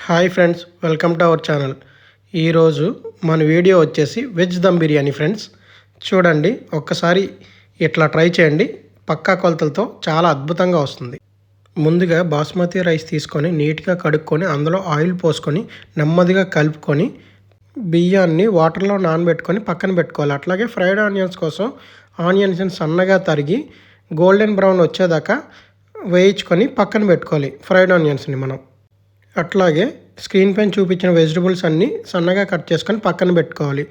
Hi friends, welcome to our channel. ఈరోజు మన video వచ్చేసి వెజ్ దమ్ బిర్యానీ ఫ్రెండ్స్. చూడండి, ఒక్కసారి ఇట్లా ట్రై చేయండి. పక్కా కొలతలతో చాలా అద్భుతంగా వస్తుంది. ముందుగా బాస్మతి రైస్ తీసుకొని నీట్గా కడుక్కొని అందులో ఆయిల్ పోసుకొని నెమ్మదిగా కలుపుకొని బియ్యాన్ని వాటర్లో నానబెట్టుకొని పక్కన పెట్టుకోవాలి. అట్లాగే ఫ్రైడ్ ఆనియన్స్ కోసం ఆనియన్స్ని సన్నగా తరిగి గోల్డెన్ బ్రౌన్ వచ్చేదాకా వేయించుకొని పక్కన పెట్టుకోవాలి ఫ్రైడ్ ఆనియన్స్ని మనం. అట్లాగే స్క్రీన్ పైన చూపించిన వెజిటబుల్స్ అన్నీ సన్నగా కట్ చేసుకొని పక్కన పెట్టుకోవాలి.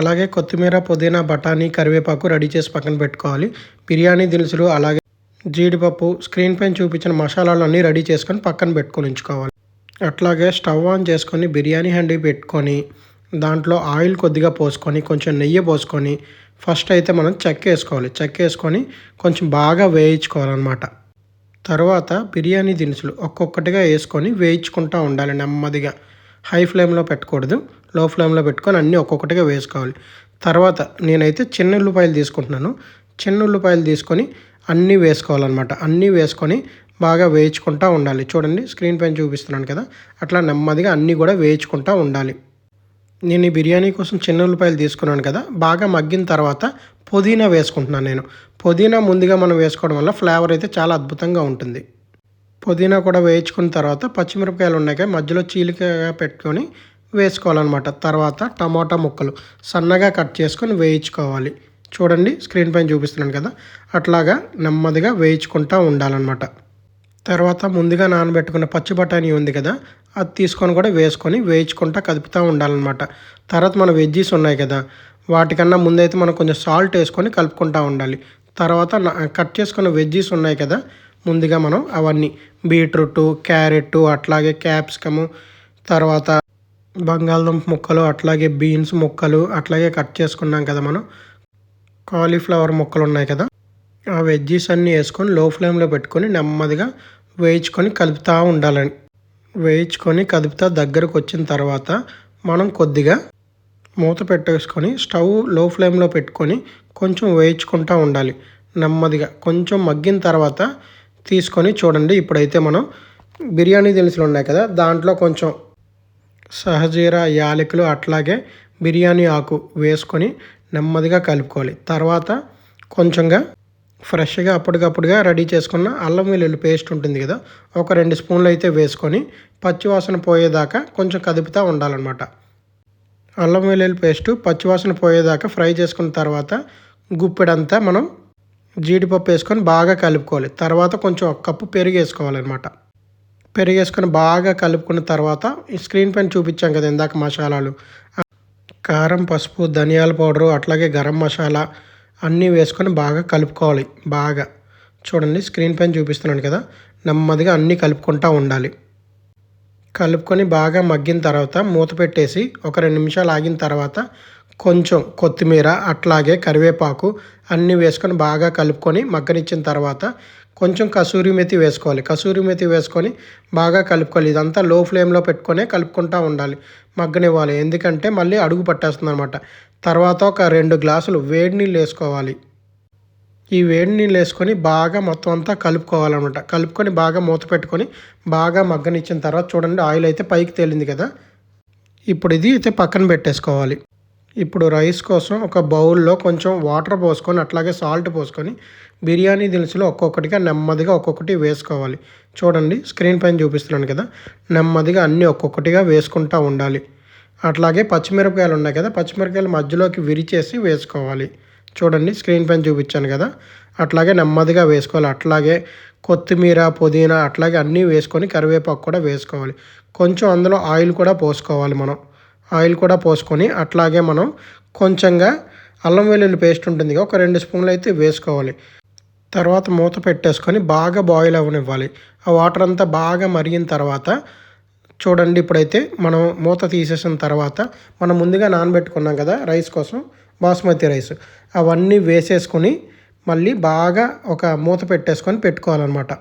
అలాగే కొత్తిమీర, పుదీనా, బఠానీ, కరివేపాకు రెడీ చేసి పక్కన పెట్టుకోవాలి. బిర్యానీ దినుసులు అలాగే జీడిపప్పు, స్క్రీన్ పైన చూపించిన మసాలాలు అన్నీ రెడీ చేసుకొని పక్కన పెట్టుకొని ఉంచుకోవాలి. అట్లాగే స్టవ్ ఆన్ చేసుకొని బిర్యానీ హండీ పెట్టుకొని దాంట్లో ఆయిల్ కొద్దిగా పోసుకొని కొంచెం నెయ్యి పోసుకొని ఫస్ట్ అయితే మనం చెక్క వేసుకోవాలి. చెక్క వేసుకొని కొంచెం బాగా వేయించుకోవాలన్నమాట. తర్వాత బిర్యానీ దినుసులు ఒక్కొక్కటిగా వేసుకొని వేయించుకుంటూ ఉండాలి నెమ్మదిగా. హై ఫ్లేమ్లో పెట్టకూడదు, లో ఫ్లేమ్లో పెట్టుకొని అన్నీ ఒక్కొక్కటిగా వేసుకోవాలి. తర్వాత నేనైతే చిన్న ఉల్లిపాయలు తీసుకుంటున్నాను. చిన్న ఉల్లిపాయలు తీసుకొని అన్నీ వేసుకోవాలన్నమాట. అన్నీ వేసుకొని బాగా వేయించుకుంటూ ఉండాలి. చూడండి, స్క్రీన్ పైన చూపిస్తున్నాను కదా, అట్లా నెమ్మదిగా అన్నీ కూడా వేయించుకుంటూ ఉండాలి. నేను ఈ బిర్యానీ కోసం చిన్న ఉల్లిపాయలు తీసుకున్నాను కదా, బాగా మగ్గిన తర్వాత పుదీనా వేసుకుంటున్నాను నేను. పుదీనా ముందుగా మనం వేసుకోవడం వల్ల ఫ్లేవర్ అయితే చాలా అద్భుతంగా ఉంటుంది. పుదీనా కూడా వేయించుకున్న తర్వాత పచ్చిమిరపకాయలు ఉన్నాయి కదా, మధ్యలో చీలికగా పెట్టుకొని వేసుకోవాలన్నమాట. తర్వాత టమాటా ముక్కలు సన్నగా కట్ చేసుకొని వేయించుకోవాలి. చూడండి, స్క్రీన్ పైన చూపిస్తున్నాను కదా, అట్లాగా నెమ్మదిగా వేయించుకుంటూ ఉండాలన్నమాట. తర్వాత ముందుగా నానబెట్టుకున్న పచ్చి బఠానీ ఉంది కదా, అది తీసుకొని కూడా వేసుకొని వేయించుకుంటూ కదుపుతూ ఉండాలన్నమాట. తర్వాత మన వెజ్జీస్ ఉన్నాయి కదా, వాటికన్నా ముందైతే మనం కొంచెం సాల్ట్ వేసుకొని కలుపుకుంటూ ఉండాలి. తర్వాత కట్ చేసుకున్న వెజ్జీస్ ఉన్నాయి కదా, ముందుగా మనం అవన్నీ బీట్రూట్, క్యారెట్, అట్లాగే క్యాప్సికము, తర్వాత బంగాళదుంప ముక్కలు, అట్లాగే బీన్స్ ముక్కలు, అట్లాగే కట్ చేసుకున్నాం కదా మనం కాలీఫ్లవర్ ముక్కలు ఉన్నాయి కదా, ఆ వెజ్జీస్ అన్నీ వేసుకొని లో ఫ్లేమ్లో పెట్టుకొని నెమ్మదిగా వేయించుకొని కలుపుతూ ఉండాలని. వేయించుకొని కదుపుతా దగ్గరకు వచ్చిన తర్వాత మనం కొద్దిగా మూత పెట్టేసుకొని స్టవ్ లో ఫ్లేమ్లో పెట్టుకొని కొంచెం వేయించుకుంటూ ఉండాలి నెమ్మదిగా. కొంచెం మగ్గిన తర్వాత తీసుకొని చూడండి, ఇప్పుడైతే మనం బిర్యానీ దినుసులు ఉన్నాయి కదా, దాంట్లో కొంచెం సహజీరా, యాలకులు, అట్లాగే బిర్యానీ ఆకు వేసుకొని నెమ్మదిగా కలుపుకోవాలి. తర్వాత కొంచెంగా ఫ్రెష్గా అప్పటికప్పుడుగా రెడీ చేసుకున్న అల్లం వెల్లుల్లి పేస్ట్ ఉంటుంది కదా, ఒక 2 స్పూన్లు అయితే వేసుకొని పచ్చివాసన పోయేదాకా కొంచెం కదుపుతూ ఉండాలన్నమాట. అల్లం వెల్లుల్లి పేస్టు పచ్చివాసన పోయేదాకా ఫ్రై చేసుకున్న తర్వాత గుప్పెడంతా మనం జీడిపప్పు వేసుకొని బాగా కలుపుకోవాలి. తర్వాత కొంచెం 1 కప్పు పెరుగు వేసుకోవాలన్నమాట. పెరుగు వేసుకొని బాగా కలుపుకున్న తర్వాత ఈ స్క్రీన్ పైన చూపించాం కదా ఇందాక మసాలాలు, కారం, పసుపు, ధనియాల పౌడరు, అట్లాగే గరం మసాలా అన్నీ వేసుకొని బాగా కలుపుకోవాలి. బాగా చూడండి, స్క్రీన్ పైన చూపిస్తున్నాను కదా, నెమ్మదిగా అన్నీ కలుపుకుంటూ ఉండాలి. కలుపుకొని బాగా మగ్గిన తర్వాత మూత పెట్టేసి ఒక 2 నిమిషాలు ఆగిన తర్వాత కొంచెం కొత్తిమీర, అట్లాగే కరివేపాకు అన్నీ వేసుకొని బాగా కలుపుకొని మగ్గనిచ్చిన తర్వాత కొంచెం కసూరి మెతి వేసుకోవాలి. కసూరి మెతి వేసుకొని బాగా కలుపుకోవాలి. ఇదంతా లో ఫ్లేమ్లో పెట్టుకొని కలుపుకుంటూ ఉండాలి, మగ్గనివ్వాలి. ఎందుకంటే మళ్ళీ అడుగు పట్టేస్తుంది అనమాట. తర్వాత ఒక 2 గ్లాసులు వేడి నీళ్ళు వేసుకోవాలి. ఈ వేడి నీళ్ళు వేసుకొని బాగా మొత్తం అంతా కలుపుకోవాలన్నమాట. కలుపుకొని బాగా మూత పెట్టుకొని బాగా మగ్గనిచ్చిన తర్వాత చూడండి, ఆయిల్ అయితే పైకి తేలింది కదా, ఇప్పుడు ఇది అయితే పక్కన పెట్టేసుకోవాలి. ఇప్పుడు రైస్ కోసం ఒక బౌల్లో కొంచెం వాటర్ పోసుకొని అట్లాగే సాల్ట్ పోసుకొని బిర్యానీ దినుసులు ఒక్కొక్కటిగా నెమ్మదిగా ఒక్కొక్కటి వేసుకోవాలి. చూడండి, స్క్రీన్ పైన చూపిస్తున్నాను కదా, నెమ్మదిగా అన్నీ ఒక్కొక్కటిగా వేసుకుంటూ ఉండాలి. అట్లాగే పచ్చిమిరపకాయలు ఉన్నాయి కదా, పచ్చిమిరపకాయలు మధ్యలోకి విరిచేసి వేసుకోవాలి. చూడండి, స్క్రీన్ పైన చూపించాను కదా, అట్లాగే నెమ్మదిగా వేసుకోవాలి. అట్లాగే కొత్తిమీర, పుదీనా అట్లాగే అన్నీ వేసుకొని కరివేపాకు కూడా వేసుకోవాలి. కొంచెం అందులో ఆయిల్ కూడా పోసుకోవాలి మనం. ఆయిల్ కూడా పోసుకొని అట్లాగే మనం కొంచెంగా అల్లం వెల్లుల్లి పేస్ట్ ఉంటుంది, ఒక 2 స్పూన్లు అయితే వేసుకోవాలి. తర్వాత మూత పెట్టేసుకొని బాగా బాయిల్ అవ్వనివ్వాలి. ఆ వాటర్ అంతా బాగా మరిగిన తర్వాత చూడండి, ఇప్పుడైతే మనం మూత తీసేసిన తర్వాత మనం ముందుగా నానబెట్టుకున్నాం కదా రైస్ కోసం బాస్మతి రైస్, అవన్నీ వేసేసుకొని మళ్ళీ బాగా ఒక మూత పెట్టేసుకొని పెట్టుకోవాలన్నమాట.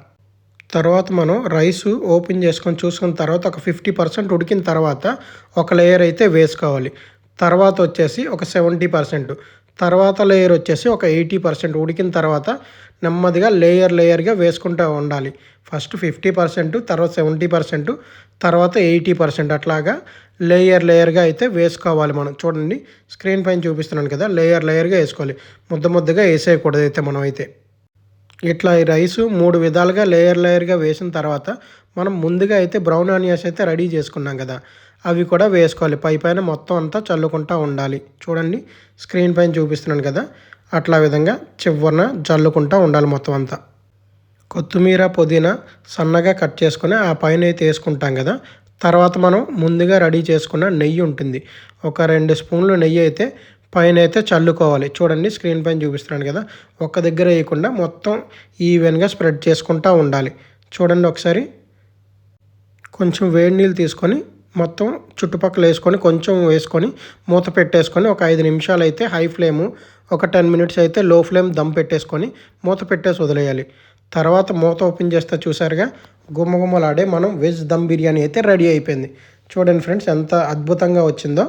తర్వాత మనం రైసు ఓపెన్ చేసుకొని చూసుకున్న తర్వాత ఒక 50% ఉడికిన తర్వాత ఒక లేయర్ అయితే వేసుకోవాలి. తర్వాత వచ్చేసి ఒక 70%, తర్వాత లేయర్ వచ్చేసి ఒక 80% ఉడికిన తర్వాత నెమ్మదిగా లేయర్గా వేసుకుంటూ ఉండాలి. ఫస్ట్ 50%, తర్వాత 70%, తర్వాత 80% అట్లాగా లేయర్గా అయితే వేసుకోవాలి మనం. చూడండి స్క్రీన్ పైన చూపిస్తున్నాను కదా, లేయర్గా వేసుకోవాలి. ముద్దగా వేసేయకూడదు అయితే మనం అయితే. ఇట్లా ఈ రైసు 3 విధాలుగా లేయర్గా వేసిన తర్వాత మనం ముందుగా అయితే బ్రౌన్ ఆనియన్స్ అయితే రెడీ చేసుకున్నాం కదా, అవి కూడా వేసుకోవాలి. పైన మొత్తం అంతా చల్లుకుంటూ ఉండాలి. చూడండి స్క్రీన్ పైన చూపిస్తున్నాను కదా, అట్లా విధంగా చివరన జల్లుకుంటూ ఉండాలి మొత్తం అంతా. కొత్తిమీర, పుదీనా సన్నగా కట్ చేసుకొని ఆ పైన అయితే వేసుకుంటాం కదా. తర్వాత మనం ముందుగా రెడీ చేసుకున్న నెయ్యి ఉంటుంది, ఒక 2 స్పూన్లు నెయ్యి అయితే పైన అయితే చల్లుకోవాలి. చూడండి స్క్రీన్ పైన చూపిస్తున్నాను కదా, ఒక్క దగ్గర వేయకుండా మొత్తం ఈవెన్గా స్ప్రెడ్ చేసుకుంటూ ఉండాలి. చూడండి ఒకసారి. కొంచెం వేడి నీళ్ళు తీసుకొని మొత్తం చుట్టుపక్కల వేసుకొని కొంచెం వేసుకొని మూత పెట్టేసుకొని ఒక 5 నిమిషాలు అయితే హై ఫ్లేము, ఒక 10 మినిట్స్ అయితే లో ఫ్లేమ్ దమ్ పెట్టేసుకొని మూత పెట్టేసి వదిలేయాలి. తర్వాత మూత ఓపెన్ చేస్తే చూసారుగా, గుమ్మలాడే మనం వెజ్ దమ్ బిర్యానీ అయితే రెడీ అయిపోయింది. చూడండి ఫ్రెండ్స్ ఎంత అద్భుతంగా వచ్చిందో.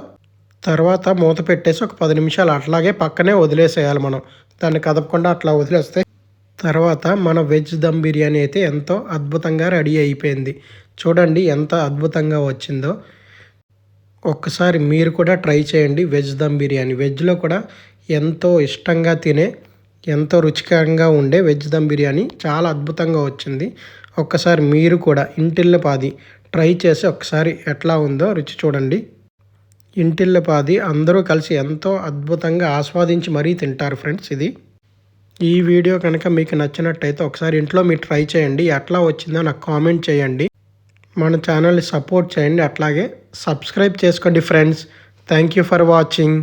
తర్వాత మూత పెట్టేసి ఒక 10 నిమిషాలు అట్లాగే పక్కనే వదిలేసేయాలి మనం. దాన్ని కదపకుండా అట్లా వదిలేస్తే తర్వాత మన వెజ్ దమ్ బిర్యానీ అయితే ఎంతో అద్భుతంగా రెడీ అయిపోయింది. చూడండి ఎంత అద్భుతంగా వచ్చిందో. ఒక్కసారి మీరు కూడా ట్రై చేయండి వెజ్ దమ్ బిర్యానీ. వెజ్లో కూడా ఎంతో ఇష్టంగా తినే, ఎంతో రుచికరంగా ఉండే వెజ్ దమ్ బిర్యానీ చాలా అద్భుతంగా వచ్చింది. ఒక్కసారి మీరు కూడా ఇంటిల్లిపాది ట్రై చేసి ఒకసారి ఎట్లా ఉందో రుచి చూడండి. ఇంటిల్లిపాది అందరూ కలిసి ఎంతో అద్భుతంగా ఆస్వాదించి మరీ తింటారు ఫ్రెండ్స్ ఇది. ఈ వీడియో కనుక మీకు నచ్చినట్టయితే ఒకసారి ఇంట్లో మీరు ట్రై చేయండి. ఎట్లా వచ్చిందో నాకు కామెంట్ చేయండి. మన ఛానల్ని సపోర్ట్ చేయండి, అట్లాగే సబ్స్క్రైబ్ చేసుకోండి friends. Thank you for watching.